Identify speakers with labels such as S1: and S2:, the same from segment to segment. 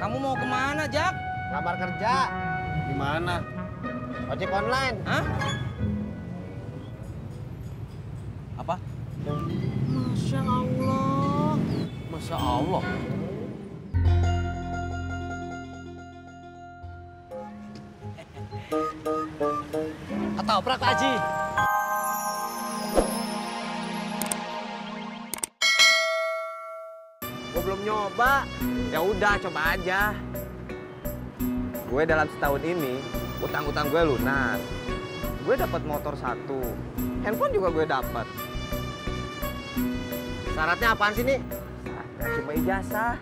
S1: Kamu mau kemana, Jak?
S2: Lamar kerja.
S3: Di mana?
S2: Ojek online.
S1: Hah? Apa? Masya Allah. Masya Allah. Ketoprak, Pak Haji.
S2: Gue belum nyoba. Ya udah, coba aja. Gue dalam setahun ini utang-utang gue lunas. Gue dapat motor 1, handphone juga gue dapat. Syaratnya apaan sih nih? Syaratnya cuma ijazah,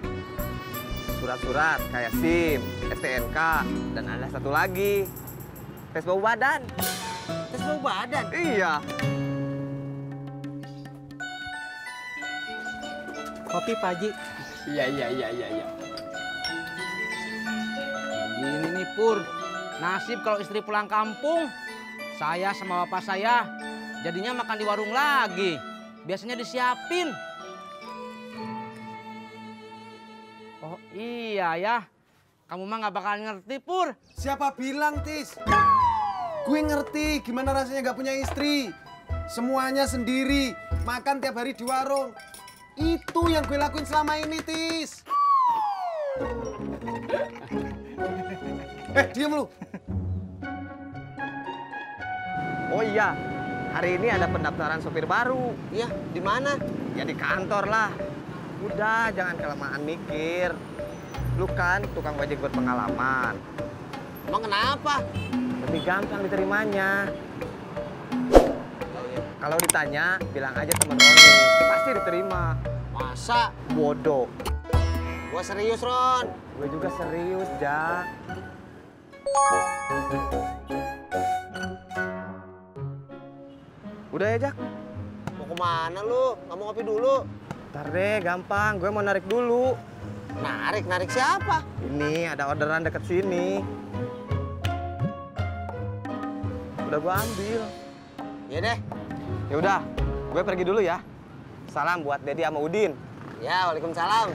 S2: surat-surat kayak SIM, STNK, dan ada satu lagi, tes bau badan.
S1: Tes bau badan?
S2: Iya.
S1: Kopi, Pak Haji.
S3: Iya.
S1: Gini nih, Pur. Nasib kalau istri pulang kampung, saya sama bapak saya jadinya makan di warung lagi. Biasanya disiapin. Oh iya ya. Kamu mah nggak bakal ngerti, Pur.
S3: Siapa bilang, Tis? Gue ngerti gimana rasanya nggak punya istri. Semuanya sendiri, makan tiap hari di warung. Itu yang gue lakuin selama ini, Tis. Diam lu.
S2: Oh iya, hari ini ada pendaftaran sopir baru.
S1: Iya, di mana?
S2: Ya di kantor lah. Udah, jangan kelamaan mikir. Lu kan tukang ojek berpengalaman.
S1: Emang kenapa?
S2: Lebih gampang diterimanya. Kalau ditanya, bilang aja temen Roni. Pasti diterima.
S1: Masa?
S2: Bodoh.
S1: Gua serius, Ron.
S2: Gue juga serius, Jak. Udah ya, Jak?
S1: Mau kemana lu? Nggak mau ngopi dulu?
S2: Ntar deh, gampang. Gue mau narik dulu.
S1: Narik? Narik siapa?
S2: Ini ada orderan deket sini. Udah gue ambil.
S1: Iya deh.
S2: Ya udah, gue pergi dulu ya. Salam buat Dedi sama Udin.
S1: Ya, waalaikumsalam.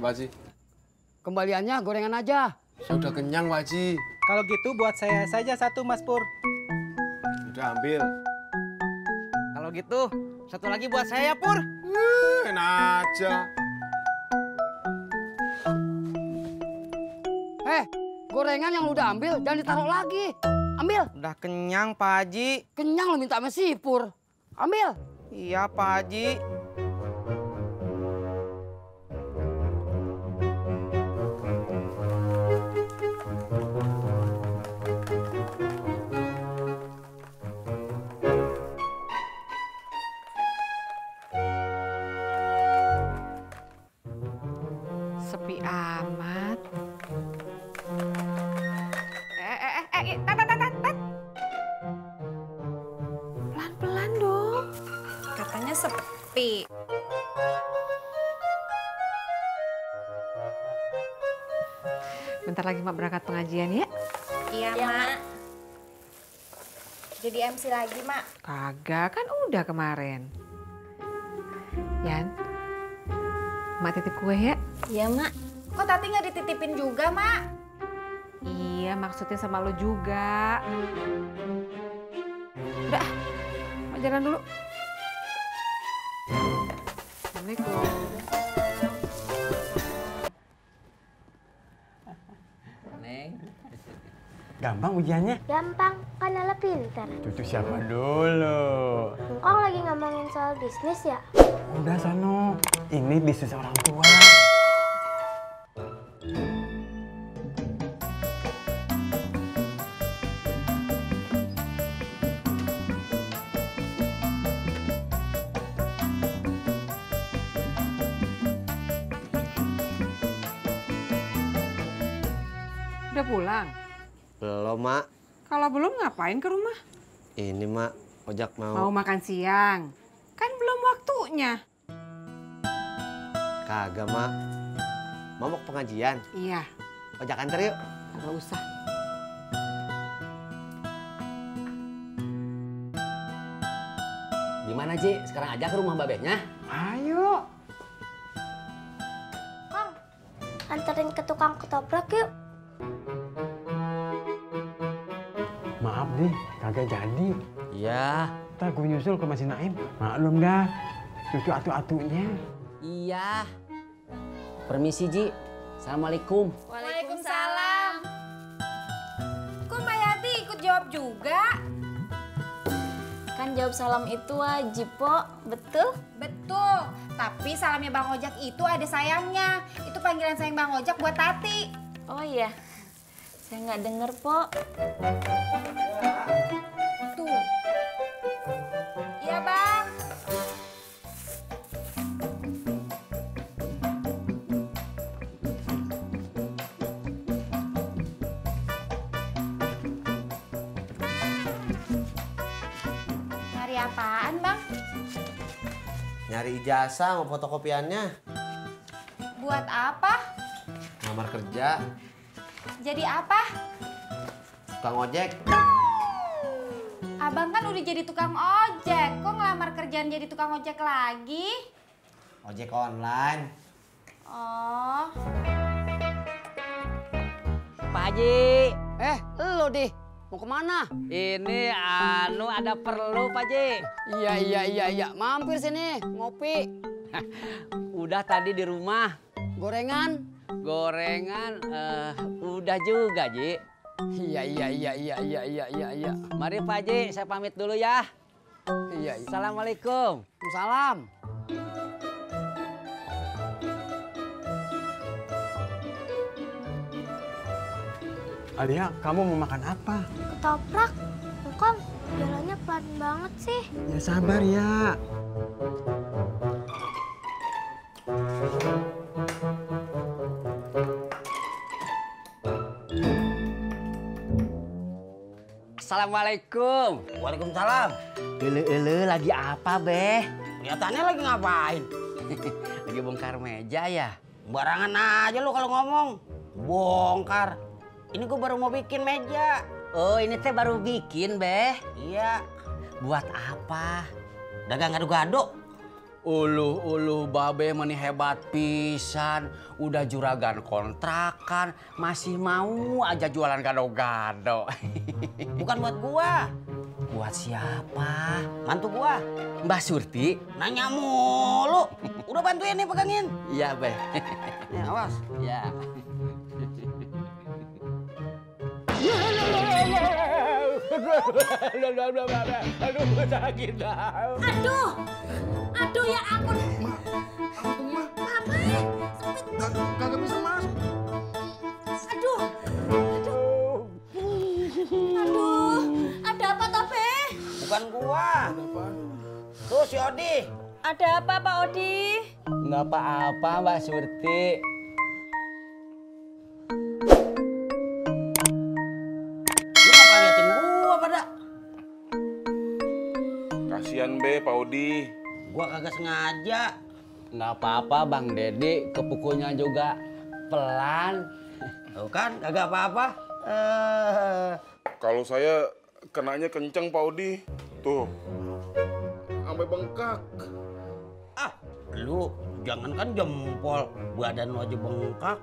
S3: Pak Haji.
S4: Kembaliannya gorengan aja.
S3: Saya udah kenyang, Pak Haji.
S5: Kalau gitu buat saya saja satu, Mas Pur.
S3: Udah ambil.
S1: Kalau gitu, satu lagi buat saya, Pur.
S3: Enak aja.
S4: Gorengan yang lu udah ambil jangan ditaruh lagi. Ambil.
S1: Udah kenyang, Pak Haji.
S4: Kenyang lu minta sama si Pur. Ambil.
S1: Iya, Pak Haji.
S6: Sepi amat. Tat. Pelan-pelan dong. Katanya sepi. Bentar lagi Mak berangkat pengajian ya?
S7: Iya, Mak. Jadi MC lagi, Mak.
S6: Kagak, kan udah kemarin. Yan, Mak titip kue ya?
S7: Iya, Mak. Kok Tati nggak dititipin juga, Mak?
S6: Iya, maksudnya sama lo juga. Udah, Mak jalan dulu. Assalamualaikum.
S1: Neng.
S8: Gampang ujiannya?
S9: Gampang, kan Nala pinter.
S8: Cucu siapa dulu?
S9: Engkong lagi ngomongin soal bisnis ya?
S8: Udah Sano, ini bisnis orang tua.
S6: Udah pulang?
S2: Belum, Mak.
S6: Kalau belum ngapain ke rumah?
S2: Ini, Mak, ojak
S6: Mau makan siang? Kan belum waktunya.
S2: Kagak, Mak.
S3: Mau ke pengajian?
S4: Iya.
S3: Ojek anter yuk.
S4: Nggak usah.
S10: Gimana, Ji? Sekarang aja ke rumah Mbak Behnya.
S8: Ayo.
S9: Kong, anterin ke tukang ketoprak yuk.
S8: Maaf deh, kagak jadi.
S1: Iya.
S8: Ntar gue nyusul ke Masih Naim. Maklum dah, cucu atu-atunya.
S10: Iya. Permisi, Ji. Assalamualaikum.
S7: Waalaikumsalam. Kok Mbak Yati ikut jawab juga?
S11: Kan jawab salam itu wajib, Pok. Betul?
S7: Betul. Tapi salamnya Bang Ojak itu ada sayangnya. Itu panggilan sayang Bang Ojak buat Tati.
S11: Oh iya. Saya nggak denger, Pok.
S7: Tuh. Iya, Bang. Nyari apaan, Bang?
S3: Nyari ijazah mau fotokopiannya.
S7: Buat apa?
S3: Ngamar kerja,
S7: Jadi apa?
S3: tukang ojek.
S7: Abang kan udah jadi tukang ojek. Kok ngelamar kerjaan jadi tukang ojek lagi?
S3: Ojek online.
S7: Oh.
S10: Pak Haji.
S4: Lo deh. Mau kemana?
S10: Ini ada perlu, Pak Haji.
S4: Iya. Mampir sini, ngopi.
S10: Udah tadi di rumah.
S4: Gorengan?
S10: Gorengan udah juga, Ji.
S4: Iya.
S10: Mari Pak Haji, saya pamit dulu ya.
S4: Iya.
S10: Assalamualaikum.
S4: Salam.
S8: Alia, kamu mau makan apa?
S9: Ketoprak. Kong, jalannya pelan banget sih.
S8: Ya sabar ya.
S10: Assalamualaikum.
S1: Waalaikumsalam.
S10: Ele lagi apa, Beh?
S1: Kelihatannya lagi ngapain?
S10: Lagi bongkar meja ya?
S1: Barangan aja lu kalau ngomong. Bongkar. Ini gue baru mau bikin meja.
S10: Oh, ini teh baru bikin, Beh.
S1: Iya.
S10: Buat apa?
S1: Dagang gado-gado.
S10: Uluh, Babe meni hebat pisan. Udah juragan kontrakan, masih mau aja jualan gado-gado.
S1: Bukan buat gua.
S10: Buat siapa?
S1: Mantu gua.
S10: Mbak Surti?
S1: Nanya mulu. Udah bantuin nih pegangin.
S10: Iya, Beh.
S1: Ya, awas.
S10: Ya.
S1: Aduh, sakit.
S7: Aduh ya ampun.
S3: Kagak bisa masuk.
S7: Aduh. Ada apa toh, Be?
S1: Bukan gua. Tuh si Odi.
S11: Ada apa, Pak Odi?
S10: Nggak apa-apa, Mbak Surti.
S1: Lu ngapa liatin gua pada?
S12: Kasian Be, Pak Odi.
S1: Gua kagak sengaja.
S10: Nggak apa-apa, Bang Dedi. Kepukunya juga pelan.
S1: Tuh kan, kagak apa-apa.
S12: Kalau saya kenanya kenceng, Pak Odi. Tuh, sampai bengkak.
S1: Ah, lu jangankan jempol, badan lu aja bengkak.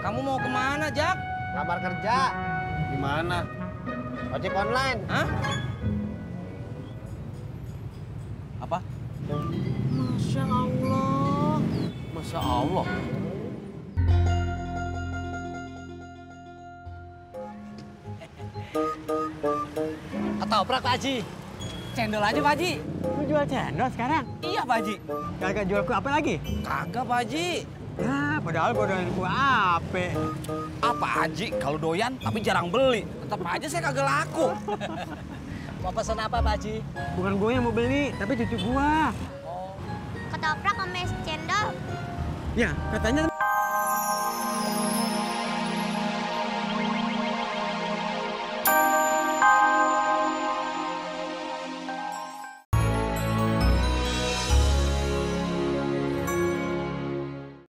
S1: Kamu mau kemana, Jak?
S3: Lamar kerja. Di mana? Ojek online.
S1: Hah? Apa?
S3: Masya Allah.
S1: Masya Allah.
S10: Ketoprak, Pak Haji. Cendol aja, Pak Haji.
S8: Lu jual cendol sekarang?
S1: Iya, Pak Haji.
S8: Kagak jual kue apa lagi?
S1: Kagak, Pak Haji.
S8: Ya, padahal gua doyan kue ape.
S1: Apa Haji kalau doyan tapi jarang beli. Tetap aja saya kagak laku.
S10: Mau pesan apa Pak Haji?
S8: Bukan gue yang mau beli, tapi cucu gua.
S9: Ketoprak sama es cendol.
S8: Ya, katanya